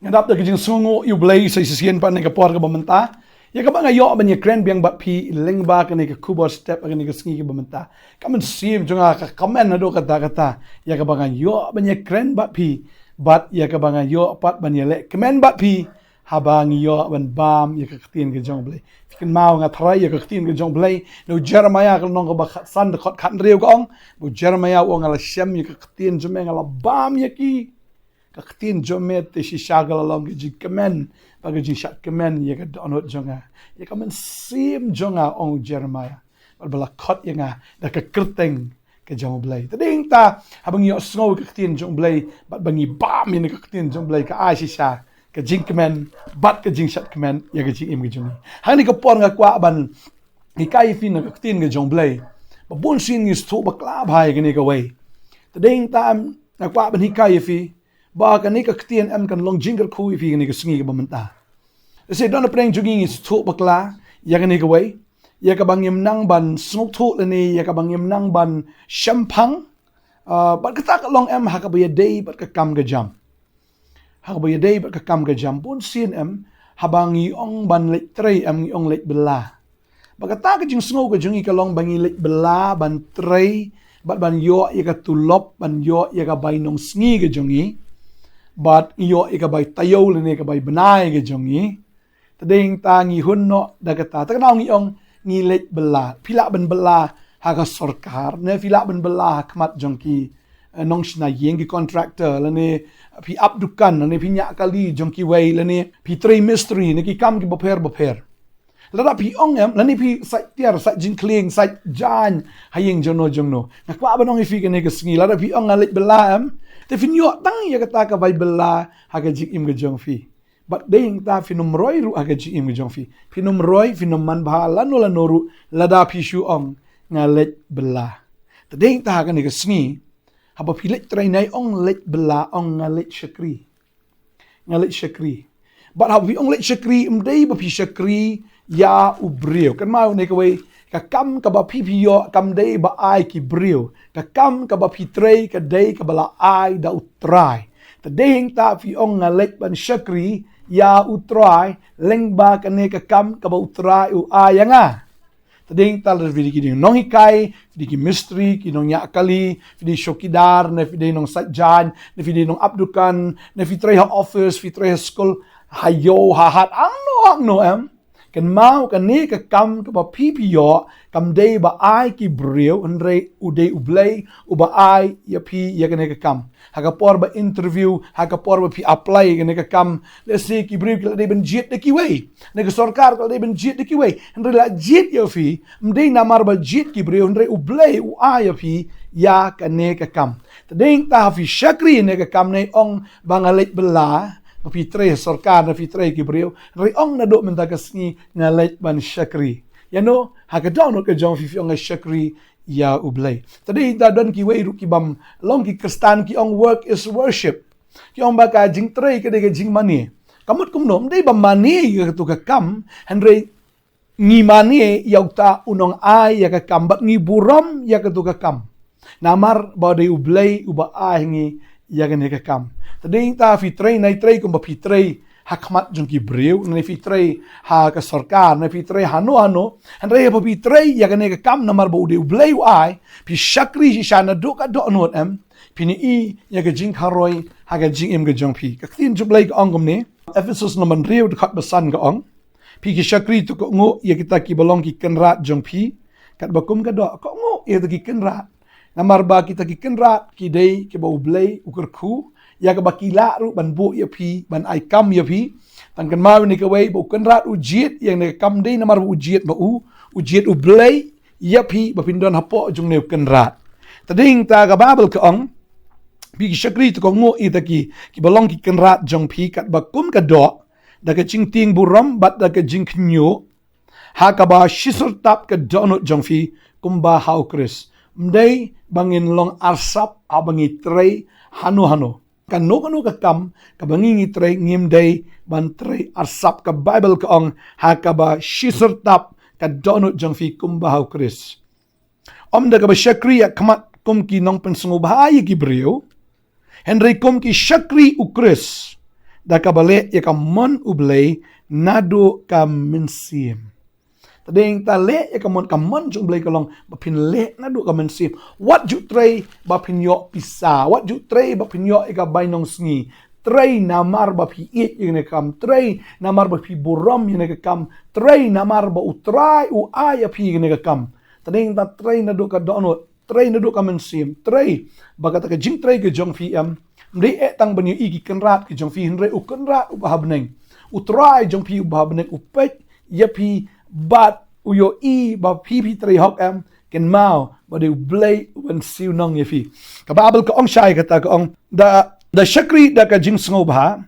Ngandap da kijing sungo yu blay sa isisiyan pa ni kapor ka bamanta. Ya ka ba ngayo ban ya kren biang bat pi lengba ka ni ka Khubor step ka ni ka sngi ka bamanta. Kaman sim junga ka kamen na do kata. Ya ka ba ngayo ban ya kren bat pi bat ya ka ba ngayo pat ban ya le kamen bat pi habang yo ban bam ya ka tin ka jong blay. Fikin mau nga thrai ya ka tin ka jong blay. No Jeremiah ka nong ka ba san da khot khan riu ka ong. Bo Jeremiah o nga la shem ya ka tin jume nga la bam ya ki. Kaktin jomet te si shagal along gi kemen pag gi shat kemen ye ka donot jonga ye kamen sim jonga ong Jeremiah bala khot ye nga da ka kerteng ke jong blay tading ta habang yo snow kaktin jong blay bat bangi bam ye kaktin jong blay ka ai si sha ka jing kemen bat ka jing shat kemen ye ga jing im gi jongi hani ka por nga kwa ban ni kai fin ka kaktin ge jong blay ba bon sin is to ba kla bhai ge ni ka way tading ta na kwa ban hi kai fi ba kan ni ka ktien am kan long jingle khu fi ni ka sngi ka bamanta se don preng juging is thu bakla ya kan ni ka way ya ka bangim nang ban snuk thu le ni ya ka bangim nang ban shampang ba ka tak long am ha ka ba day ba ka kam ga jam ha ka ba day ba ka kam ga jam pun sin am habangi ong ban le trei am ngi ong le bela ba ka tak jing snuk ka jungi ka long bangi le bela ban trei ban yo ya ka tulop ban yo ya ka bai nong sngi ga jungi but iyo ikabay tayo lini ikabay banay ke jongi tading ta ngi hunno dagata takna ngi ong ngi lek bela pila ben bela ha ka sarkar ne pila ben bela khmat jongki Nongthymmai ki contractor lani pi abdukan lani pi nya kali jongki way lani pi three mystery ne ki kam ki boper lada pi ong em lani pi sai tiar sai jin kling sai jan hayeng jono na kwa banong ifi ke ne ke sngi lada pi ong lek bela em te finyo tang ya kata ka Bible la haga jik im gejong fi but ding ta finum roy ru haga jik im gejong fi finum roy finum man bhala no la noru lada pishu ong ngalet bela te ding ta haga ni ka sngi haba pilet trainai ong let bela ong ngalet shakri but habi ong let shakri mdei ba pi shakri ya ubrio kan mau ne ka way ka kam ka ba pipiyo kam dei ba ai ki brio ka kam ka ba pitrei ka dei ka bala ai da utrai ta dei ta fi ong ngalek ban shakri ya utrai lengba ka ne ka kam ka ba utrai u ai nga ta dei ta le vidi ki nong hikai vidi ki mystery ki nong ya kali vidi shokidar ne vidi nong sajjan ne vidi nong abdukan ne fitrei ha office fitrei ha school hayo ha hat no em kan mau kan ni ka kam ka ba pipiyo kam dei ba ai ki brio andre ude ublay uba ai ya pi ya kan ka kam ha ka por ba interview ha ka por ba pi apply kan ka kam le se ki brio ka dei ben jet de ki way ne ka sarkar ka dei ben jet de ki way andre la jet ya fi mdei na mar ba jet ki brio andre ublay u ai ya pi ya kan ka kam tading ta fi shakri ne ka kam ne ong bangalet bela Pitre sarkar na pitre kibriyo riong na do menta kasni na late ban shakri yano hakadon ka jong fi ong shakri ya ublay tadi da don ki way ru ki bam long ki kristan ki ong work is worship ki ong baka jing tre ka de jing mani kamut kum nom dei bam mani ka tu ka kam andre ngi mani yauta unong ai ya ka kam bat ngi buram ya ka tu ka kam namar ba de ublay uba ai ngi ya ka ne ka kam tading ta fitrei nai trei kum ba fitrei hakmat jong ki breu nai fitrei ha ka sarkar nai fitrei hano andre ba fitrei ya ka ne ka kam namar ba ude ublay ai pi shakri shi shana do ka do not em pi ni i ya ka jing kharoi ha ka jing em ga jong pi ka tin jublay ka ongom ne Ephesus naman riu de khat basan ka ong pi ki shakri tu ko ngo ya kita ki balong ki kenrat jong pi kat ba kum ka do ko ngo ya ki kenrat namar ba kita ki kenrat ki dei ki ba ublay ukur khu ya ka bakila ru ban bu ya pi ban ai kam ya pi tan kan mau ni ka way bu kan rat ujiet yang ne kam dei namar ujiet ba ujiet u blay ya pi ba pindon hapo jung ne kan rat tading ta ka babel ka ong pi ki shakri to ko ngo i ta ki balong ki kan rat jong pi kat ba kum ka do da ka ching ting buram bat da ka jing knyo ha ka ba shisur tap ka donut jong fi kum ba hau kris mdei bangin long arsap abangi trei hano kan no ka kam ka bangingi tre ngim dei ban tre arsap ka bible ka ong ha ka ba shisur tap ka donut jong fi kum ba hau kris om da ka ba shakri ya kamat kum ki nong pensungu bahaya ki brio henry kum ki shakri u kris da ka bale ya ka mon ublay nado ka mensim tadeng ta le ya ka mon jong blay kalong ba pin le nado ka mensim what ju tray ba pin yo pisa what ju tray ba pin yo ka bainong sngi tray namar ba pi it yene kam tray namar ba pi buram yene kam tray namar ba utray u aya pi yene kam tadeng ta tray nado ka dono tray nado ka mensim tray ba ka jing tray ke jong fi mri tang banyo igi kenrat ke jong fi henre u kenrat u bahabneng utrai jong pi u bahabneng u pet ya pi bat u yo i ba pi tray hok ken mau ba de blay wen siu nong ye fi ka babel ka ong shai kata ka ong da shakri da ka jing sngo ba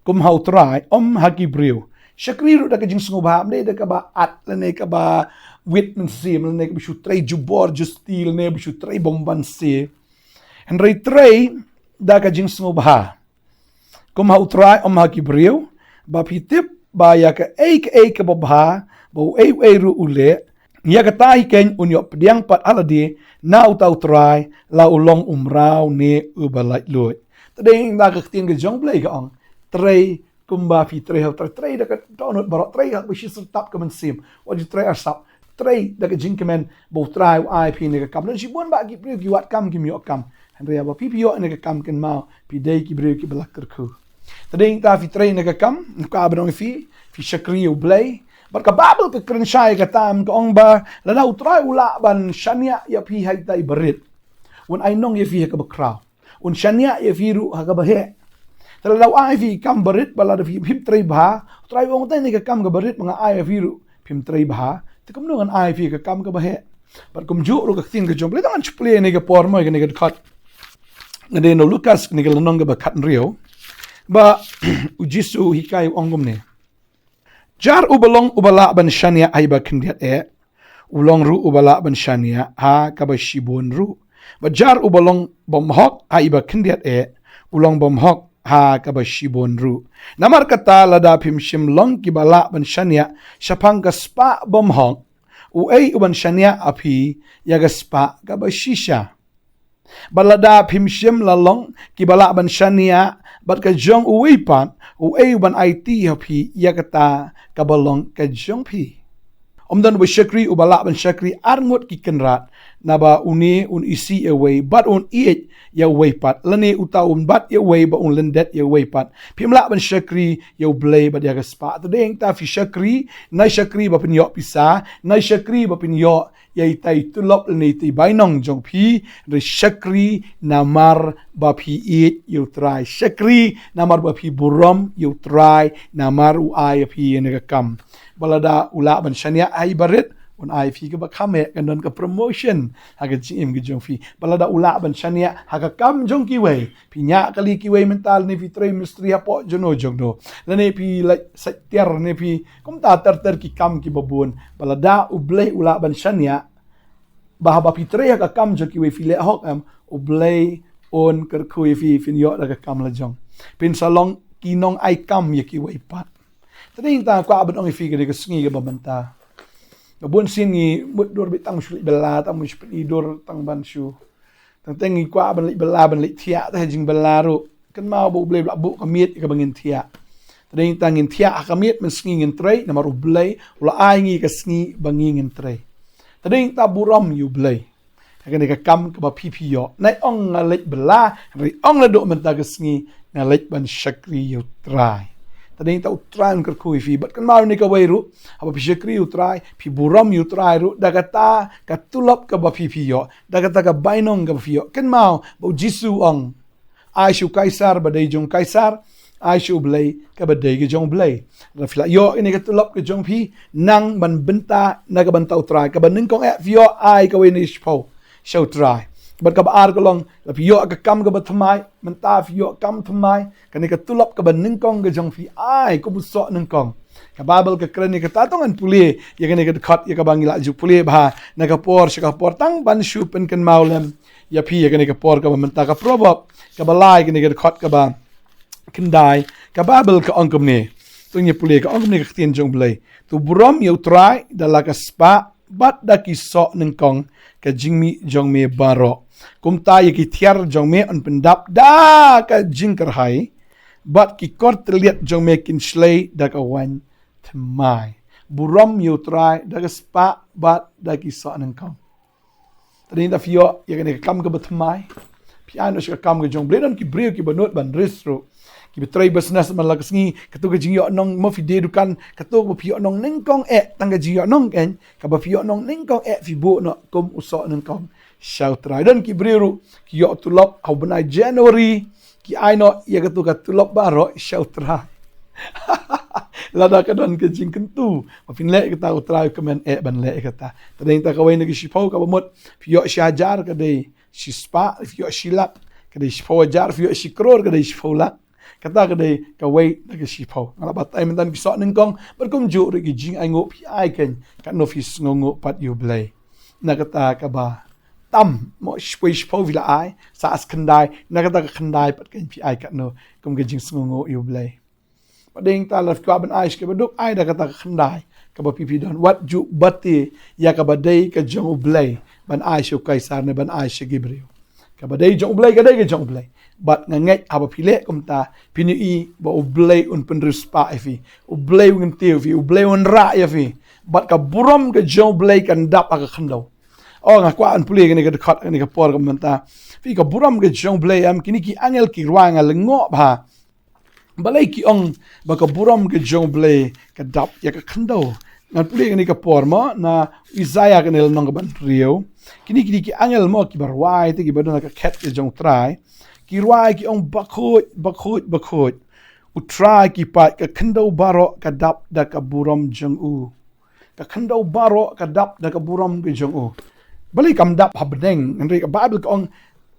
kum hau trai haki brio shakri ru da ka jing sngo ba mde da ka ba at lene ka ba wit men sim lene ka bishu tray jubor justil ne bishu tray bomban se en rei tray da ka jing sngo ba kum hau trai haki brio ba pi tip ba ya ka ek ba ba ru ule ya ka tai ken unyo pediang pat alade na utau trai la ulong umrau ne ubalai loy tadeng da ka tin ke jong blay ka ong tray kumba pi tray ha tray da ka donut barot tray ha bishi sertap ka mensim what you tray asap tray da ka jing kemen bo try ai pi ne ka kam dan si bon ba ki pri ki wat kam ki mi kam henry ba pi yo ne ka kam ken mau pi dei ki bri ki balak terku tadeng ta fi tray ne ka kam ka abong fi shakri u blay bar ka babel ka krenshai ka tam ka ong ba la na utrai ula ban shania ya pi hai tai berit when I nong ye fi ka ba kraw un shania ye fi ru ha ka ba he talaw ai fi kam berit bala da fi hip trai ba trai ong tai ne ka kam ka berit mga ai fi ru pim trai ba te kum nong an ai fi ka kam ka ba he bar kum ju ru ka tin ka jom le dan chple ne ka por mo ne ka khat ngade no Lucas ne ka nong ka ba khat rio ba ujisu hikai ongum ne jar ubalong ubala ban shania aiba kindiat ulong ru ubala ban shania ha kabashibon ru ba jar ubalong bomhok aiba kindiat ulong bomhok ha kabashibon ru namar kata lada pim shimlong kibala ban shania shapang kaspa bomhok uban shania api yagaspa kabashisha balada pim shim lalong kibala ban shania bat ka jong uipan ban IT hapi yakata kabalong ka jong pi omdan wa shakri ubala ban shakri arngot ki kenrat naba une un isi away bat un it ya way pat lane utaun bat ya way ba un lendet ya way pat pimla ban shakri ya blay bat ya gaspa to ding ta fi shakri na shakri ba pin yo pisa na shakri ba pin yo ya itai tulop lane ti bainong jong pi re shakri namar ba pi it you try shakri namar ba pi buram you try namar u ai pi ne kam balada ula ban shania ai barit un ai fi ka ba khame kan don ka promotion haga jim gi jong fi balada ula ban shania haga kam jong ki we pi nya kali ki we mental ne fi tre mistri apo jono jong do lane pi like satyer ne pi kum ta ter ki kam ki babun balada ublay ula ban shania bahaba pi tre haga kam jong ki we fi le hok ublay on ker kui fi fin yo la ka kam la jong pin salong kinong ai kam ye ki we pat tading ta kwa abon ong fi ka sngi ka babanta Gabon sini mut dor bitang shuli bela ta mush idor tang ban shu tang tengi kwa ban li bela ban li tia ta jing belaru kan mau bo ble bu kamit ka bangin tia tading tangin tia akamit men sngi ngin trei na maru blai ula ai ngi ka sngi bangi ngin trei tading ta buram yu blai ka ka kam ka ba pipi yo nai ong ngalit bela ri ong la do men ta ka sngi ngalit ban shakri yu trai tading ta utran ker kui fi bat kan mau ni ka weiru apa pi shakri utrai pi buram utrai ru dagata ka tulop ka ba pi yo dagata ka bainong ka fi yo kan mau bo jisu ong ai shu kaisar ba dei jong kaisar ai shu blai ka ba dei ge jong blai rafla yo ini ka tulop ka jong pi nang ban benta na ka ban ta utrai ka ban ning kong fi yo ai ka we ni shpo show try bat ka baar ko long la pi yo ka kam ka ba thamai man ta fi yo kam thamai ka ni ka tulop ka ban ning kong ka jong fi ai ko bu so ning kong ka babel ka krani ka tatong an puli ya ka ni ka khat ya ka bangila ju puli ba na ka por ka por tang ban shu pen kan maulem ya pi ya ka ni ka por ka man ta ka probab ka balai ka ni ka khat ka ba kendai ka babel ka ongkom ni tung ye puli ka ongkom ni ka tien jong blai tu brom yo try dala ka spa bat da ki so ning kong ka jingmi jong me baro kum ta ye ki thiar jong me on pendap da ka jing kar hai bat ki kor terlihat jong mekin slay dak awan tmai buram yu trai dak spa bat dak iso nang kong tadi ta fio ya kene kam ke betmai piano ska kam ke jong bledon ki brio ki banot ban restro ki betray business man lag sngi katu ke jingyo nong mo fi de dukan katu bo pio nong ning kong tang ke jingyo nong ken ka ba pio nong ning kong fi bo no kom uso nang kong shau trai don ki brio ki yo tulop au benai January ki ai no ya katu ka tulop baro shau trai lada ka don ke jing kentu ma fin le ka ta utrai kemen ban le ka ta tadeng ta ka wai ngi shipo ka bomot pio shajar ka de shi spa pio shilap ka de shipo jar pio shikror ka de shipo la kata ka de ka wai na ka shipo ngala bat ai mendan ki so ning kong berkum ju ri ki jing ai ngo pi ai ken ka no fi sngongo pat you blay na kata ka ba tam mo shpoi shipo vila ai sa as khandai na kata ka khandai pat ken pi ai ka no kum ke jing sngongo you blay pading ta laf kwa ban ai ke baduk ai da kata ka khandai ka ba pipi don wat ju bati ya ka ba dei ka jong blay ban ai shu kaisar ne ban ai shigibrio ka ba dei jong blay ka dei ka jong blay bat nganget aba pile kumta pinu I ba ublay un penrus pa fi ublay un tiu fi ublay un ra ya fi bat ka buram ka jong blay kan dap ka khandau oh nga kwa an pule ni ka dekat ni ka por kumta fi ka buram ka jong blay am kini ki angel ki ruanga lengo ba balai ki ong ba ka buram ka jong blay ka dap ya ka khandau ngan pule ni ka por mo na Isaiah ka nel nong ban rio kini ki angel mo ki barwai te ki badona ka ket ka jong trai ki ruai ki ong bakut utrai ki pat ka khandau baro ka dap da ka buram jong u ka khandau baro ka dap da ka buram ka jong u balai kam dap habdeng nri ka bible ka ong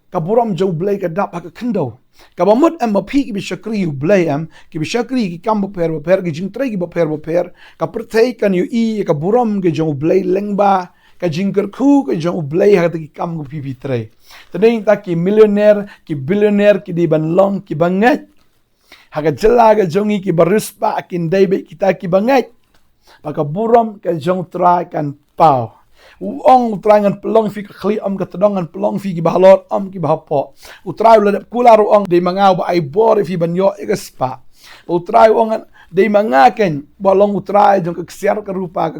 ka buram jong blay ka dap ka khandau ka bamut am pi ki bishakri u blay am ki bishakri ki kam per ki jing trai ki per ka pertai kan yu I ka buram ka jong blay lengba ka jingker ku ka jong blay ha ki kam ku pi trai tadeng ta ki millionaire ki billionaire ki di banlong ki bangat ha ka jela ka jongi ki baruspa kin dai kita ki bangat pa ka buram ka jong trai kan pau uong trai ngan pelong fi ka khli am ka tadong ngan pelong fi ki bahalot am ki bahapo utrai la kula ruong de mangau ba ai bor fi banyo ka spa utrai uong de mangaken bolong utrai jong keksiar ke rupa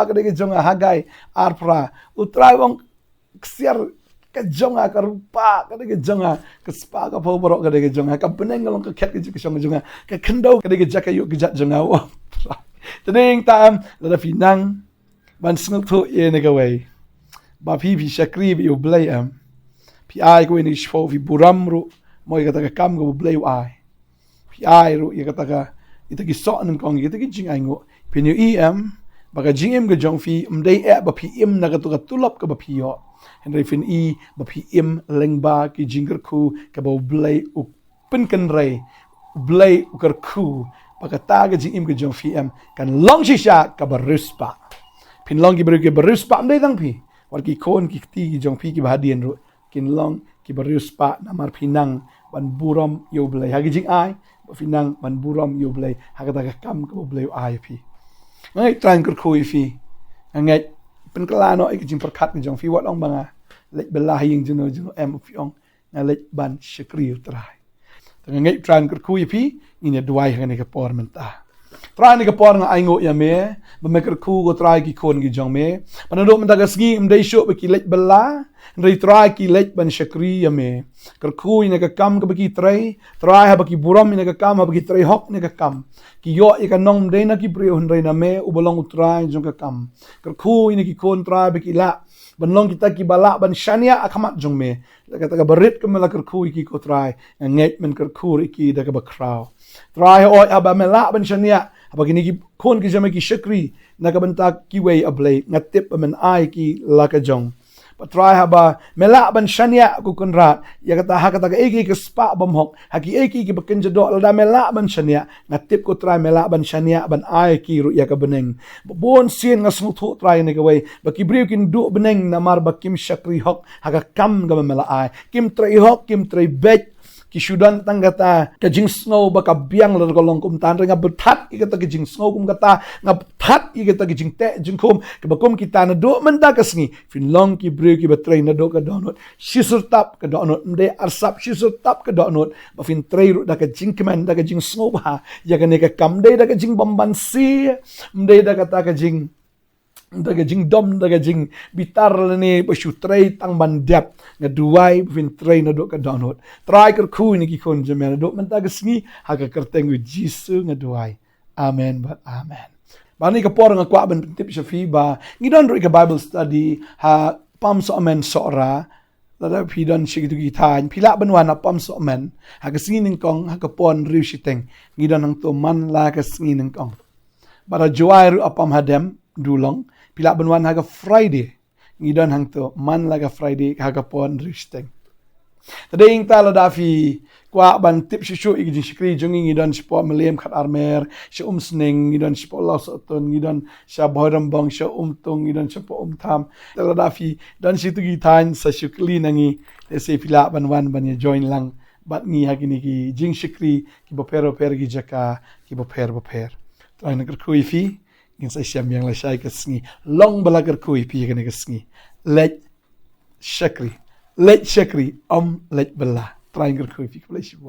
ka de jong hagai arpra utrai wong keksiar ke jong ka rupa ka de jong ke spa ka poboro ka de jong ka beneng long ka ket ke jong ka kendo ka de jaka yu ke jat jong wa tadeng tam la finang ban snuk to ye ne ka wei ba pi shakri bi blay am pi ai ko ni shfo vi buram ru mo ka ta ka kam go blay ai pi ai ru ye ka ta ka ita ki so nang kong ita ki jing ai ngo pinu em baka jing em ga jong fi mdei ba pi im na ka tu ka tulap ka ba pi yo henry fin ba pi im lengba ki jingger ku ka ba blay u pen kan rei blay u kar ku baka ta ga jing em ga jong fi em kan long shisha ka ba ruspa pin long ki ber ke ba ruspa mdei dang pi war ki kon ki ti ki jong pi ki ba hadien ru kin long ki ba ruspa na mar pinang ban buram yo blay ha ki jing ai finang man buram yu blay hakata ka kam ko blay ai pi ngai tran kur khoi fi ngai pen klano ai jing perkat ni jong fi wat ong banga lek belah ying juno em fi ong na lek ban shakri utrai ngai tran kur khoi pi ni duai ngani ka por menta trai ni ka por nga ai ngo ya me ba me kur khu go trai ki kon ki jong me panado menta ka sngi mdei sho ba ki lek belah ngai trai ki lek ban shakri ya me kur khu ni ka kam ka ba ki trai ha ba ki buram ni ka kam ha ba ki trai hok ni ka kam ki yo e ka nong mdei na ki bre hun rei na me u bolong utrai jong ka kam kur khu ni ki kon trai ba ki la ban long kita ki bala ban shania akamat jong me la ka ta barit ka mala kur khu ki ko trai ngai men kur khu ki da ka ba kraw trai o aba mela ban shania aba ki ni ki kon ki jame ki shakri na ka banta ki wei ablay ngatip men ai ki la ka jong patrai haba mela ban shania ku kunra ya kata hakata ka eki ke spa bam hok haki eki ki bakin jado la mela ban shania ngatip ko trai mela ban shania ban ai ki ru ya ka beneng bon sin nga smu thu trai ne ka wei baki briu kin du beneng na mar bakim shakri hok haka kam ga mela ai kim trai hok kim trai bet Kisudan tang kata kajing snow baka biang ler kolong kum tan nga betat ikata kajing snow kum kata nga betat ikata kajing te jing kum kebakum kita na do menda kasngi finlong ki breu ki batrain na do ka donot shisurtap ka donot mde arsap shisurtap ka donot ba fin trei ru da kajing kemen da kajing snow ba ya ka ne ka kamde da kajing bambansi mde da kata kajing daga jing dom daga jing bitar ni basu tray tang bandap nga duai bin tray na do ka download try ker ku ni ki kon jemena do man taga sngi ha ka kerteng jisu nga duai amen but amen bani ka por nga kwa ban tip sa fi ba ngidon ro ka bible study ha pam so amen sora lada pidon shi tu gitan pila banwan pam so amen ha ka sngi ning kong ha ka pon riu shiteng ngidon ang to man la ka sngi ning kong bara juai ru apam hadem dulong pila benwan haga Friday ngidon hang to man laga Friday haga pon risteng tading tala dafi kwa ban tip shu igi shikri jongi ngidon spo melem khat armer sha sneng ngidon spo los oton ngidon sha boram bong sha tung ngidon spo tham tala dafi dan situ gi tan sa shukli nangi se pila banwan ban join lang bat ngi hagini ki jing shikri ki bopero per gi jaka ki boper try na kui fi ngin sa siam yang la shai ka sngi long balagar kui pi ka ne ka sngi let shakri let bala try ngar kui pi ka la shi